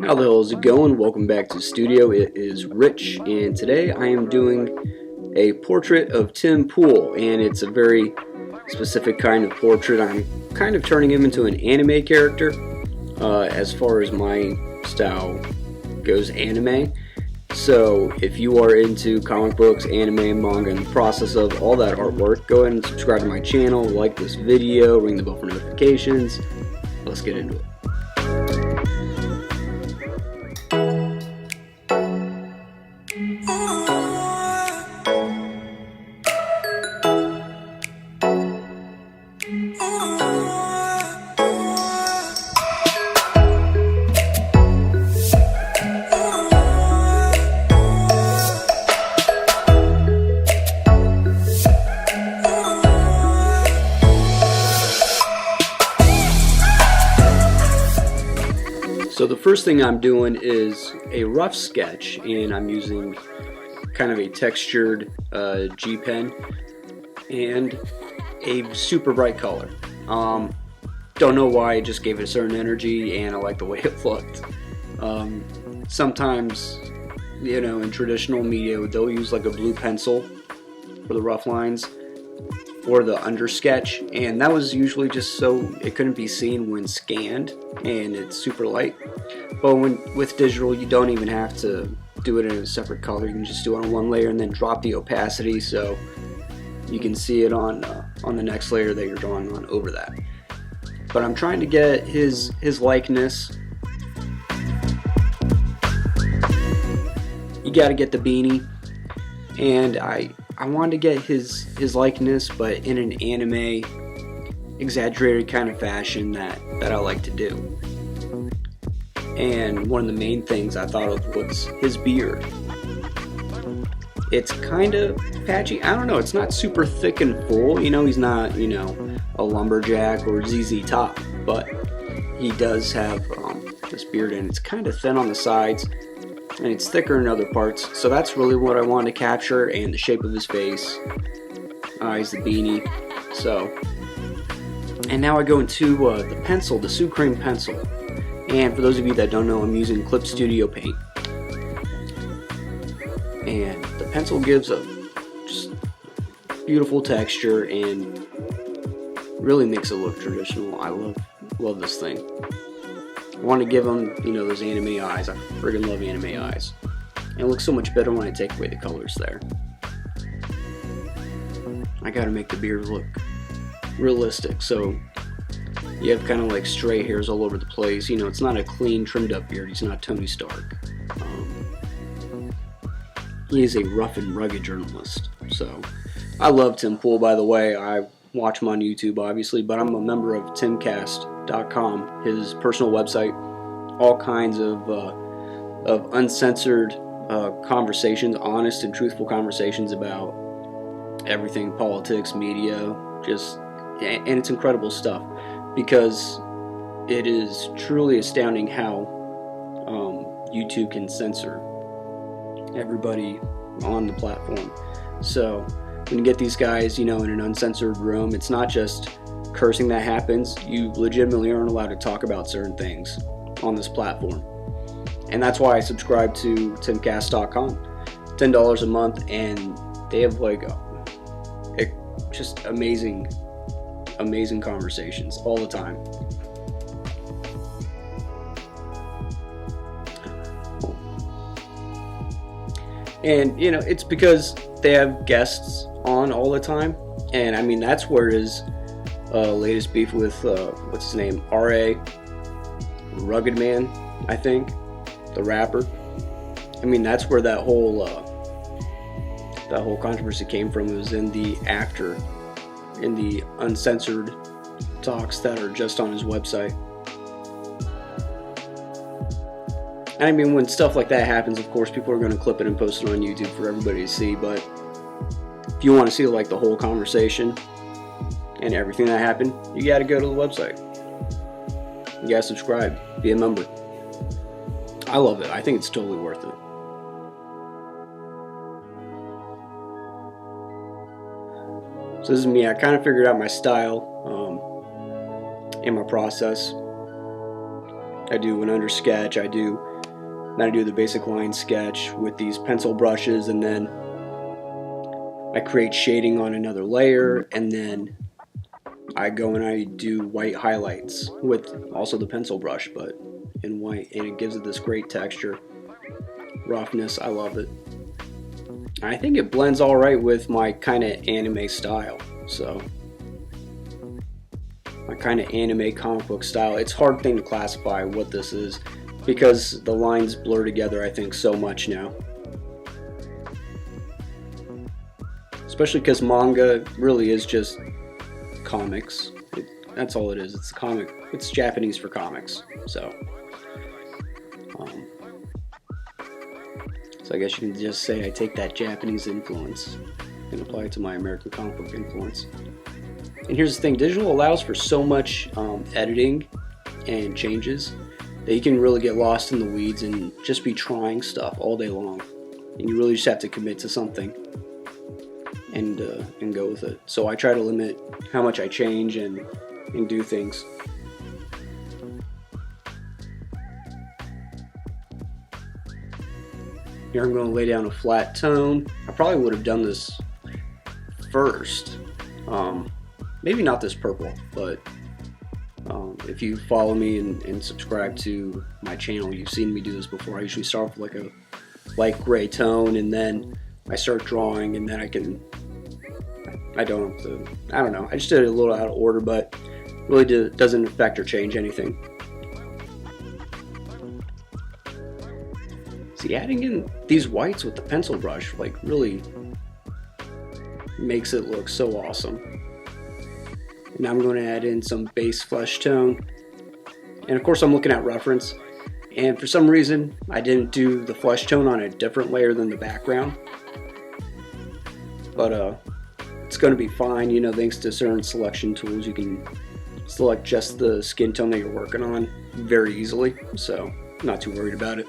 How the hell is it going? Welcome back to the studio. It is Rich, and today I am doing a portrait of Tim Pool, and it's a very specific kind of portrait. I'm kind of turning him into an anime character as far as my style goes anime. So if you are into comic books, anime, manga, and the process of all that artwork, go ahead and subscribe to my channel, like this video, ring the bell for notifications. Let's get into it. So the first thing I'm doing is a rough sketch, and I'm using kind of a textured G pen and a super bright color. Don't know why, I just gave it a certain energy and I like the way it looked. Sometimes, you know, in traditional media they'll use like a blue pencil for the rough lines or the under sketch, and that was usually just so it couldn't be seen when scanned and it's super light. But with digital, you don't even have to do it in a separate color. You can just do it on one layer and then drop the opacity so you can see it on the next layer that you're drawing on over that. But I'm trying to get his likeness. You got to get the beanie, and I wanted to get his likeness, but in an anime, exaggerated kind of fashion that I like to do. And one of the main things I thought of was his beard. It's kind of patchy. I don't know, it's not super thick and full. You know, he's not, you know, a lumberjack or ZZ Top, but he does have this beard, and it's kind of thin on the sides, and it's thicker in other parts. So that's really what I wanted to capture, and the shape of his face, eyes, the beanie. So, and now I go into the pencil, the Sucreme pencil. And for those of you that don't know, I'm using Clip Studio Paint. And the pencil gives a just beautiful texture and really makes it look traditional. I love this thing. I want to give him, you know, those anime eyes. I friggin' love anime eyes. And it looks so much better when I take away the colors there. I gotta make the beard look realistic, so you have kind of like stray hairs all over the place. You know, it's not a clean, trimmed up beard. He's not Tony Stark. He is a rough and rugged journalist. So, I love Tim Pool, by the way. I watch him on YouTube, obviously, but I'm a member of timcast.com, his personal website. All kinds of uncensored conversations, honest and truthful conversations about everything, politics, media, and it's incredible stuff. Because it is truly astounding how YouTube can censor everybody on the platform. So when you get these guys, you know, in an uncensored room, it's not just cursing that happens. You legitimately aren't allowed to talk about certain things on this platform. And that's why I subscribe to timcast.com. $10 a month, and they have like just amazing conversations all the time. And you know, it's because they have guests on all the time. And I mean, that's where his latest beef with what's his name, R.A. Rugged Man, I think, the rapper. I mean, that's where that whole controversy came from. It was in the actor, in the uncensored talks that are just on his website. And I mean, when stuff like that happens, of course, people are going to clip it and post it on YouTube for everybody to see. But if you want to see like the whole conversation and everything that happened, you got to go to the website. You got to subscribe, be a member. I love it. I think it's totally worth it. So this is me. I kind of figured out my style and my process. I do an under sketch, then I do the basic line sketch with these pencil brushes, and then I create shading on another layer, and then I go and I do white highlights with also the pencil brush, but in white, and it gives it this great texture, roughness. I love it. I think it blends all right with my kind of anime style. So my kind of anime comic book style. It's a hard thing to classify what this is because the lines blur together, I think, so much now. Especially because manga really is just comics. That's all it is. It's comic. It's Japanese for comics. So I guess you can just say I take that Japanese influence and apply it to my American comic book influence. And here's the thing, digital allows for so much editing and changes that you can really get lost in the weeds and just be trying stuff all day long. And you really just have to commit to something and go with it. So I try to limit how much I change and do things. Here I'm going to lay down a flat tone. I probably would have done this first. Maybe not this purple, but if you follow me and subscribe to my channel, you've seen me do this before. I usually start with like a light gray tone, and then I start drawing, and then I don't know. I just did it a little out of order, but really doesn't affect or change anything. See, adding in these whites with the pencil brush like really makes it look so awesome. And now I'm going to add in some base flesh tone, and of course I'm looking at reference, and for some reason I didn't do the flesh tone on a different layer than the background, but it's going to be fine. You know, thanks to certain selection tools, you can select just the skin tone that you're working on very easily, so I'm not too worried about it.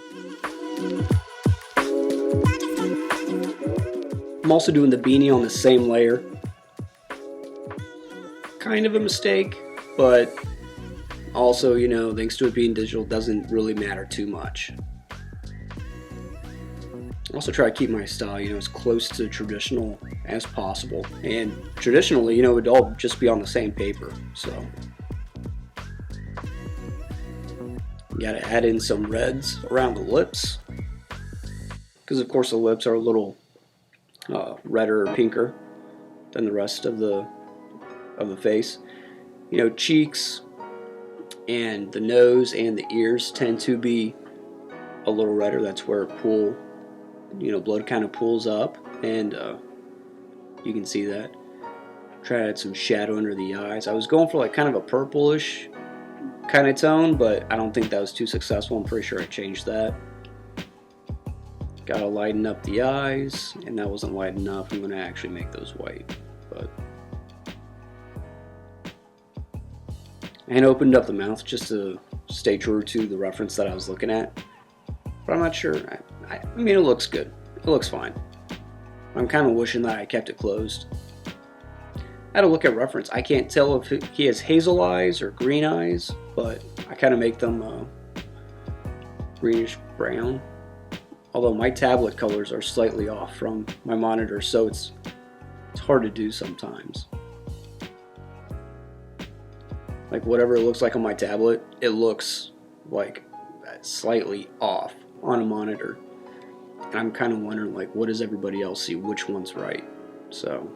I'm also doing the beanie on the same layer. Kind of a mistake, but also, you know, thanks to it being digital, doesn't really matter too much. I also try to keep my style, you know, as close to traditional as possible. And traditionally, you know, it would all just be on the same paper, so you gotta add in some reds around the lips, because of course the lips are a little redder or pinker than the rest of the face. You know, cheeks and the nose and the ears tend to be a little redder. That's where blood kind of pools up, and you can see that. Try to add some shadow under the eyes. I was going for like kind of a purplish kind of tone, but I don't think that was too successful. I'm pretty sure I changed that. Gotta lighten up the eyes, and that wasn't light enough. I'm gonna actually make those white, but and opened up the mouth just to stay true to the reference that I was looking at. But I'm not sure. I mean, it looks good. It looks fine. I'm kind of wishing that I kept it closed. I had to look at reference. I can't tell if he has hazel eyes or green eyes, but I kind of make them greenish brown. Although my tablet colors are slightly off from my monitor, so it's hard to do sometimes. Like whatever it looks like on my tablet, it looks like slightly off on a monitor. And I'm kind of wondering, like, what does everybody else see? Which one's right? So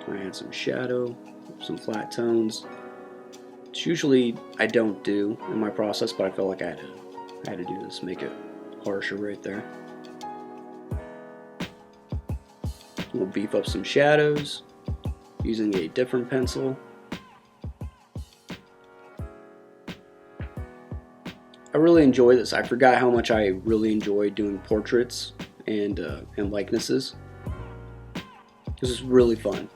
I add some shadow, some flat tones. It's usually I don't do in my process, but I felt like I had to do this, make it harsher right there. We'll beef up some shadows using a different pencil. I really enjoy this. I forgot how much I really enjoy doing portraits and likenesses. This is really fun.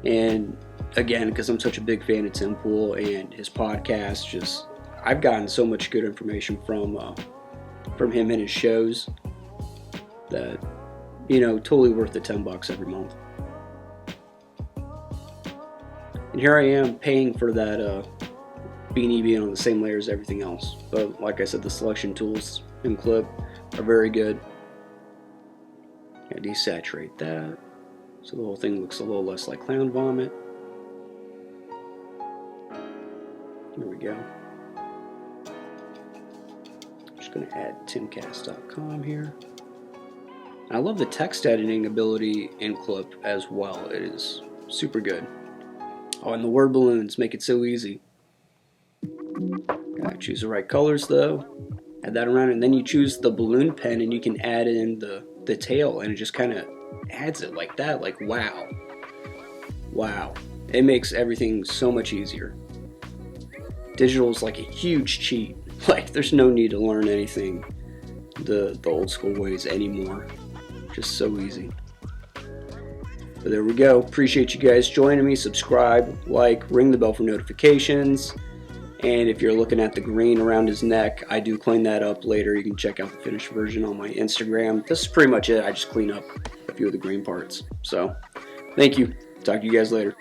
And again, because I'm such a big fan of Tim Pool and his podcast, I've gotten so much good information from him and his shows that, you know, totally worth the $10 every month. And here I am paying for that beanie being on the same layer as everything else. But like I said, the selection tools in Clip are very good. I desaturate that so the whole thing looks a little less like clown vomit. Here we go. I'm just going to add timcast.com here. I love the text editing ability in Clip as well. It is super good. Oh, and the word balloons make it so easy. Gotta choose the right colors though. Add that around, and then you choose the balloon pen and you can add in the tail, and it just kind of adds it like that. Like, wow. Wow. It makes everything so much easier. Digital is like a huge cheat. Like, there's no need to learn anything the old school ways anymore. Just so easy. But there we go. Appreciate you guys joining me. Subscribe, like, ring the bell for notifications. And if you're looking at the green around his neck, I do clean that up later. You can check out the finished version on my Instagram. This is pretty much it. I just clean up a few of the green parts. So, thank you. Talk to you guys later.